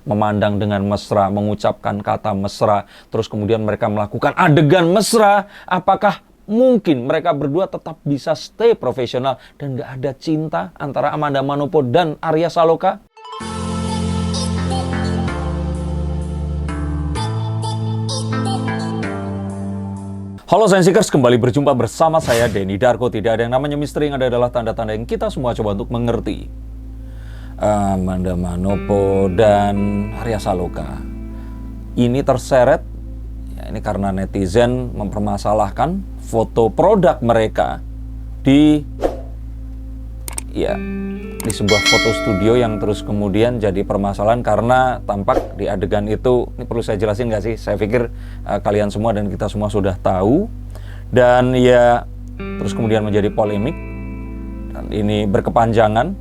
memandang dengan mesra, mengucapkan kata mesra, terus kemudian mereka melakukan adegan mesra, apakah mungkin mereka berdua tetap bisa stay profesional dan nggak ada cinta antara Amanda Manopo dan Arya Saloka? Halo Sensikers, kembali berjumpa bersama saya Denny Darko. Tidak ada yang namanya misteri, yang ada adalah tanda-tanda yang kita semua coba untuk mengerti. Amanda Manopo dan Arya Saloka ini terseret, ya ini karena netizen mempermasalahkan foto produk mereka di sebuah foto studio yang terus kemudian jadi permasalahan karena tampak di adegan itu, ini perlu saya jelasin nggak sih? Saya pikir kalian semua dan kita semua sudah tahu, dan ya terus kemudian menjadi polemik, dan ini berkepanjangan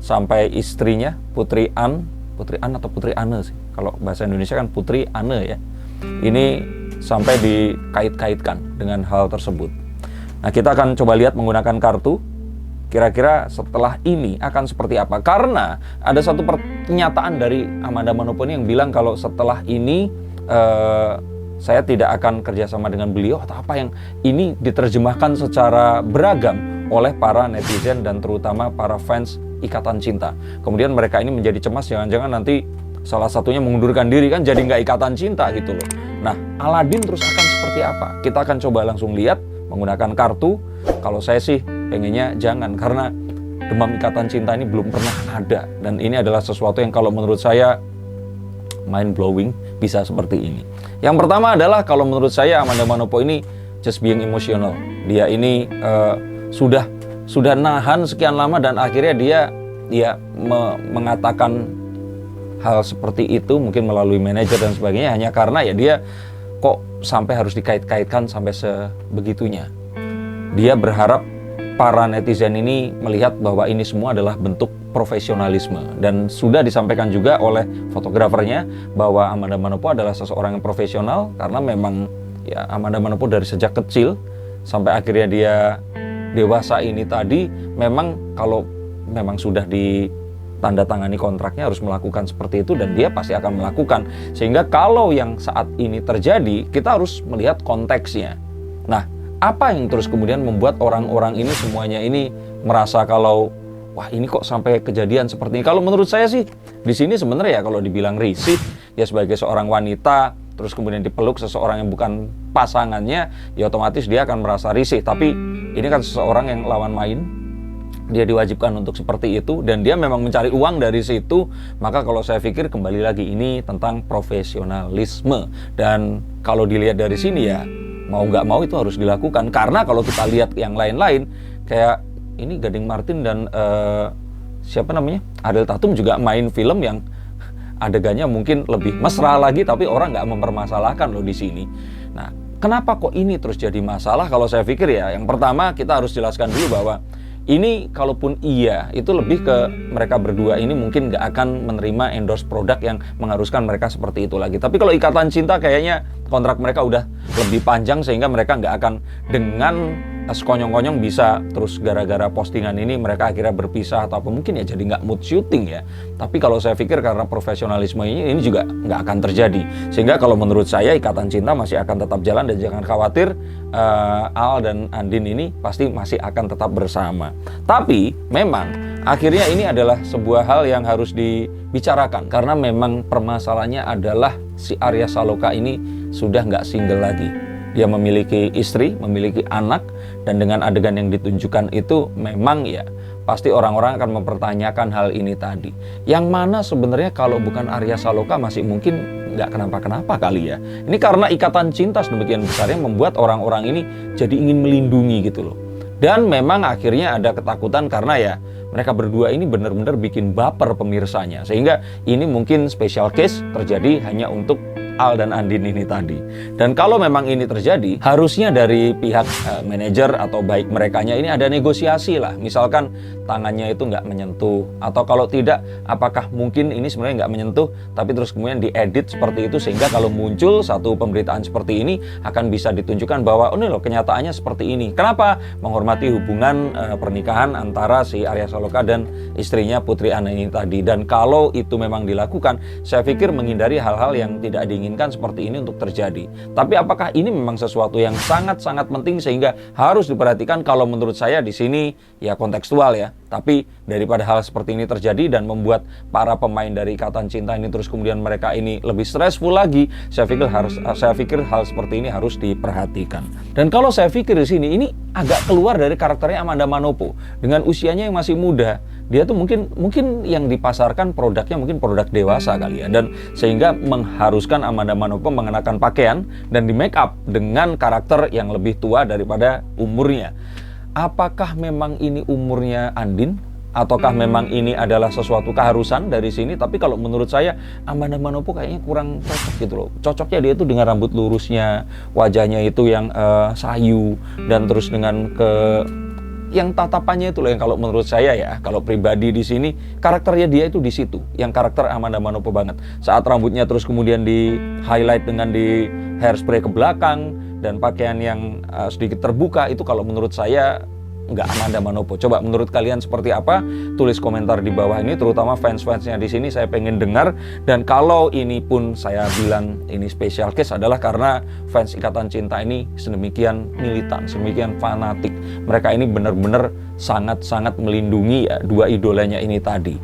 sampai istrinya Putri Anne atau Putri Anne sih, kalau bahasa Indonesia kan Putri Anne ya, ini sampai dikait-kaitkan dengan hal tersebut. Nah, kita akan coba lihat menggunakan kartu. Kira-kira setelah ini akan seperti apa? Karena ada satu pernyataan dari Amanda Manopo yang bilang kalau setelah ini saya tidak akan kerjasama dengan beliau atau apa, yang ini diterjemahkan secara beragam oleh para netizen dan terutama para fans Ikatan Cinta. Kemudian mereka ini menjadi cemas, jangan-jangan nanti salah satunya mengundurkan diri, kan jadi nggak ikatan cinta gitu loh. Nah, Aladin terus akan seperti apa? Kita akan coba langsung lihat menggunakan kartu. Kalau saya sih pengennya jangan, karena demam ikatan cinta ini belum pernah ada, dan ini adalah sesuatu yang kalau menurut saya mind blowing bisa seperti ini. Yang pertama adalah kalau menurut saya Amanda Manopo ini just being emotional. Dia ini sudah nahan sekian lama dan akhirnya dia mengatakan hal seperti itu mungkin melalui manajer dan sebagainya hanya karena ya dia kok sampai harus dikait-kaitkan sampai sebegitunya. Dia berharap para netizen ini melihat bahwa ini semua adalah bentuk profesionalisme, dan sudah disampaikan juga oleh fotografernya bahwa Amanda Manopo adalah seseorang yang profesional, karena memang ya Amanda Manopo dari sejak kecil sampai akhirnya dia dewasa ini tadi memang kalau memang sudah ditandatangani kontraknya harus melakukan seperti itu, dan dia pasti akan melakukan. Sehingga kalau yang saat ini terjadi, kita harus melihat konteksnya. Nah, apa yang terus kemudian membuat orang-orang ini semuanya ini merasa kalau wah ini kok sampai kejadian seperti ini? Kalau menurut saya sih di sini sebenarnya ya kalau dibilang risih ya sebagai seorang wanita terus kemudian dipeluk seseorang yang bukan pasangannya, ya otomatis dia akan merasa risih. Tapi ini kan seseorang yang lawan main, dia diwajibkan untuk seperti itu dan dia memang mencari uang dari situ. Maka kalau saya pikir kembali lagi ini tentang profesionalisme, dan kalau dilihat dari sini ya mau nggak mau itu harus dilakukan. Karena kalau kita lihat yang lain-lain kayak ini Gading Martin dan siapa namanya Ariel Tatum juga main film yang adegannya mungkin lebih mesra lagi, tapi orang nggak mempermasalahkan loh di sini. Nah, kenapa kok ini terus jadi masalah? Kalau saya pikir ya yang pertama kita harus jelaskan dulu bahwa ini kalaupun iya, itu lebih ke mereka berdua ini mungkin nggak akan menerima endorse produk yang mengharuskan mereka seperti itu lagi. Tapi kalau Ikatan Cinta kayaknya kontrak mereka udah lebih panjang sehingga mereka nggak akan dengan sekonyong-konyong bisa terus gara-gara postingan ini mereka akhirnya berpisah atau apa, mungkin ya jadi nggak mood shooting ya. Tapi kalau saya pikir karena profesionalisme ini juga nggak akan terjadi. Sehingga kalau menurut saya Ikatan Cinta masih akan tetap jalan, dan jangan khawatir Al dan Andin ini pasti masih akan tetap bersama. Tapi memang akhirnya ini adalah sebuah hal yang harus dibicarakan, karena memang permasalahannya adalah si Arya Saloka ini sudah nggak single lagi. Dia memiliki istri, memiliki anak, dan dengan adegan yang ditunjukkan itu memang ya pasti orang-orang akan mempertanyakan hal ini tadi. Yang mana sebenarnya kalau bukan Arya Saloka masih mungkin nggak kenapa-kenapa kali ya. Ini karena ikatan cinta sedemikian besar yang membuat orang-orang ini jadi ingin melindungi gitu loh. Dan memang akhirnya ada ketakutan karena ya mereka berdua ini benar-benar bikin baper pemirsanya. Sehingga ini mungkin special case terjadi hanya untuk Al dan Andin ini tadi. Dan kalau memang ini terjadi, harusnya dari pihak manajer atau baik merekanya ini ada negosiasi lah. Misalkan tangannya itu nggak menyentuh, atau kalau tidak, apakah mungkin ini sebenarnya nggak menyentuh, tapi terus kemudian diedit seperti itu, sehingga kalau muncul satu pemberitaan seperti ini akan bisa ditunjukkan bahwa oh ini loh kenyataannya seperti ini. Kenapa? Menghormati hubungan pernikahan antara si Arya Saloka dan istrinya Putri Anne ini tadi. Dan kalau itu memang dilakukan, saya pikir menghindari hal-hal yang tidak diinginkan seperti ini untuk terjadi. Tapi apakah ini memang sesuatu yang sangat-sangat penting sehingga harus diperhatikan? Kalau menurut saya di sini ya kontekstual ya. Tapi daripada hal seperti ini terjadi dan membuat para pemain dari Ikatan Cinta ini terus kemudian mereka ini lebih stressful lagi, saya pikir hal seperti ini harus diperhatikan. Dan kalau saya pikir di sini ini agak keluar dari karakternya Amanda Manopo. Dengan usianya yang masih muda, dia tuh mungkin yang dipasarkan produknya mungkin produk dewasa kali ya, dan sehingga mengharuskan Amanda Manopo mengenakan pakaian dan di make up dengan karakter yang lebih tua daripada umurnya. Apakah memang ini umurnya Andin? Ataukah memang ini adalah sesuatu keharusan dari sini? Tapi kalau menurut saya Amanda Manopo kayaknya kurang cocok gitu loh. Cocoknya dia itu dengan rambut lurusnya, wajahnya itu yang sayu, dan terus dengan yang tatapannya itu loh yang kalau menurut saya ya, kalau pribadi di sini karakternya dia itu di situ, yang karakter Amanda Manopo banget. Saat rambutnya terus kemudian di highlight dengan di hairspray ke belakang dan pakaian yang sedikit terbuka, itu kalau menurut saya nggak Amanda Manopo. Coba menurut kalian seperti apa? Tulis komentar di bawah ini, terutama fans-fansnya di sini saya pengen dengar. Dan kalau ini pun saya bilang ini special case adalah karena fans Ikatan Cinta ini sedemikian militan, sedemikian fanatik. Mereka ini benar-benar sangat-sangat melindungi ya, dua idolanya ini tadi.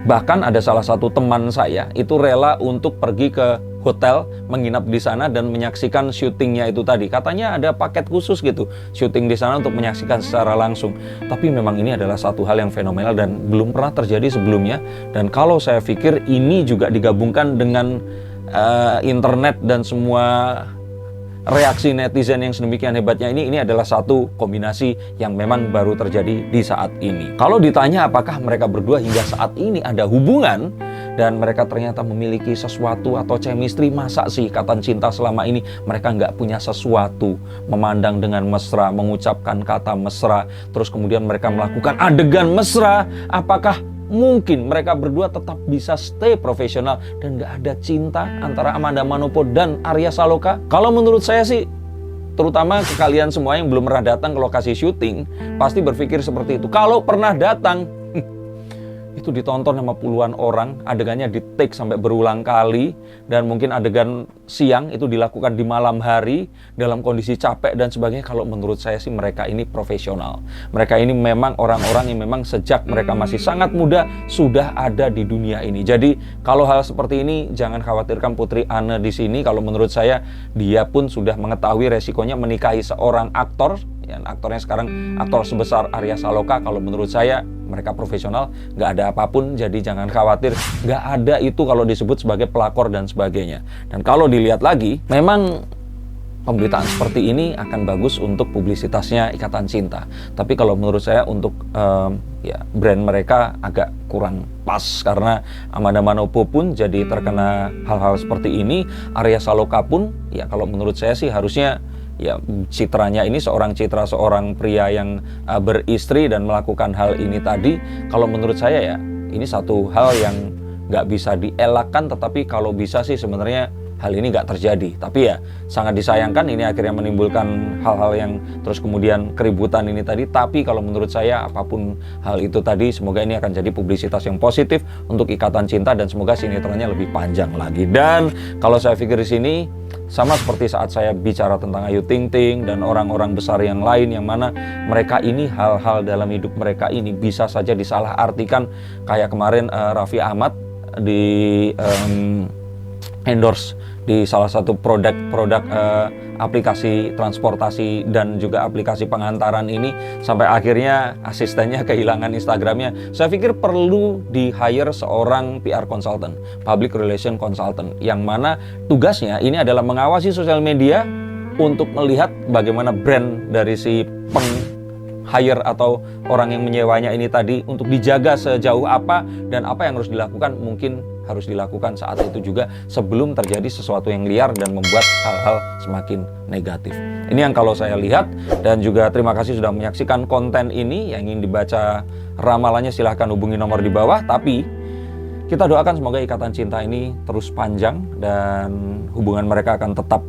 Bahkan ada salah satu teman saya itu rela untuk pergi ke hotel, menginap di sana dan menyaksikan syutingnya itu tadi. Katanya ada paket khusus gitu, syuting di sana untuk menyaksikan secara langsung. Tapi memang ini adalah satu hal yang fenomenal dan belum pernah terjadi sebelumnya. Dan kalau saya pikir ini juga digabungkan dengan internet dan semua reaksi netizen yang sedemikian hebatnya ini adalah satu kombinasi yang memang baru terjadi di saat ini. Kalau ditanya apakah mereka berdua hingga saat ini ada hubungan dan mereka ternyata memiliki sesuatu atau chemistry, masa sih Ikatan Cinta selama ini mereka nggak punya sesuatu, memandang dengan mesra, mengucapkan kata mesra, terus kemudian mereka melakukan adegan mesra? Apakah mungkin mereka berdua tetap bisa stay profesional dan gak ada cinta antara Amanda Manopo dan Arya Saloka? Kalau menurut saya sih, terutama ke kalian semua yang belum pernah datang ke lokasi syuting, pasti berpikir seperti itu. Kalau pernah datang, itu ditonton sama puluhan orang, adegannya di take sampai berulang kali, dan mungkin adegan siang itu dilakukan di malam hari dalam kondisi capek dan sebagainya. Kalau menurut saya sih mereka ini profesional. Mereka ini memang orang-orang yang memang sejak mereka masih sangat muda sudah ada di dunia ini. Jadi kalau hal seperti ini jangan khawatirkan Putri Anne di sini. Kalau menurut saya dia pun sudah mengetahui resikonya menikahi seorang aktor. Ya, aktornya sekarang aktor sebesar Arya Saloka. Kalau menurut saya mereka profesional, nggak ada apapun, jadi jangan khawatir, nggak ada itu kalau disebut sebagai pelakor dan sebagainya. Dan kalau dilihat lagi, memang pemberitaan seperti ini akan bagus untuk publisitasnya Ikatan Cinta. Tapi kalau menurut saya untuk brand mereka agak kurang pas, karena Amanda Manopo pun jadi terkena hal-hal seperti ini. Arya Saloka pun, ya kalau menurut saya sih harusnya ya citranya ini seorang pria yang beristri dan melakukan hal ini tadi. Kalau menurut saya ya ini satu hal yang nggak bisa dielakkan, tetapi kalau bisa sih sebenarnya hal ini nggak terjadi. Tapi ya sangat disayangkan ini akhirnya menimbulkan hal-hal yang terus kemudian keributan ini tadi. Tapi kalau menurut saya apapun hal itu tadi, semoga ini akan jadi publisitas yang positif untuk Ikatan Cinta dan semoga sinetronnya lebih panjang lagi. Dan kalau saya pikir di sini sama seperti saat saya bicara tentang Ayu Ting Ting dan orang-orang besar yang lain, yang mana mereka ini hal-hal dalam hidup mereka ini bisa saja disalahartikan. Kayak kemarin Raffi Ahmad di endorse di salah satu produk aplikasi transportasi dan juga aplikasi pengantaran ini, sampai akhirnya asistennya kehilangan Instagramnya. Saya pikir perlu di-hire seorang PR consultant, public relation consultant, yang mana tugasnya ini adalah mengawasi sosial media untuk melihat bagaimana brand dari si hire atau orang yang menyewanya ini tadi untuk dijaga sejauh apa, dan apa yang harus dilakukan mungkin harus dilakukan saat itu juga sebelum terjadi sesuatu yang liar dan membuat hal-hal semakin negatif. Ini yang kalau saya lihat, dan juga terima kasih sudah menyaksikan konten ini. Yang ingin dibaca ramalannya silahkan hubungi nomor di bawah, tapi kita doakan semoga ikatan cinta ini terus panjang dan hubungan mereka akan tetap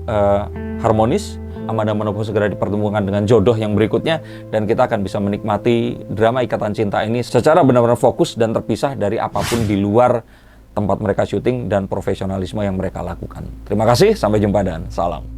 harmonis. Amanda Manopo segera dipertemukan dengan jodoh yang berikutnya, dan kita akan bisa menikmati drama ikatan cinta ini secara benar-benar fokus dan terpisah dari apapun di luar tempat mereka syuting dan profesionalisme yang mereka lakukan. Terima kasih, sampai jumpa dan salam.